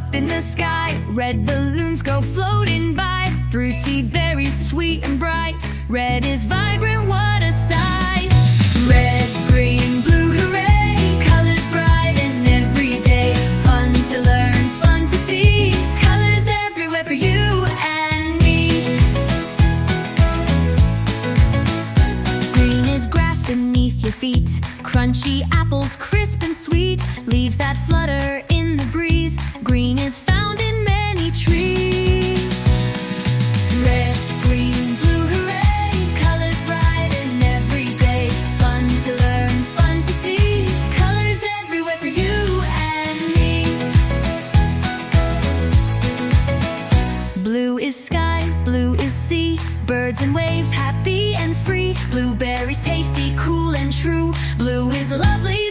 up in the sky. Red balloons go floating by. Fruity berries, sweet and bright. Red is vibrant, what a sight. Red, green, blue, hooray. Colors bright and every day. Fun to learn, fun to see. Colors everywhere for you and me. Green is grass beneath your feet. Crunchy apples, crisp and sweet. Leaves that flutter in the breeze. Green is found in many trees. Red, green, blue, hooray. Colors bright and every day. Fun to learn, fun to see. Colors everywhere for you and me. Blue is sky, blue is sea. Birds and waves, happy and free. Blueberries tasty, cool and true. Blue is lovely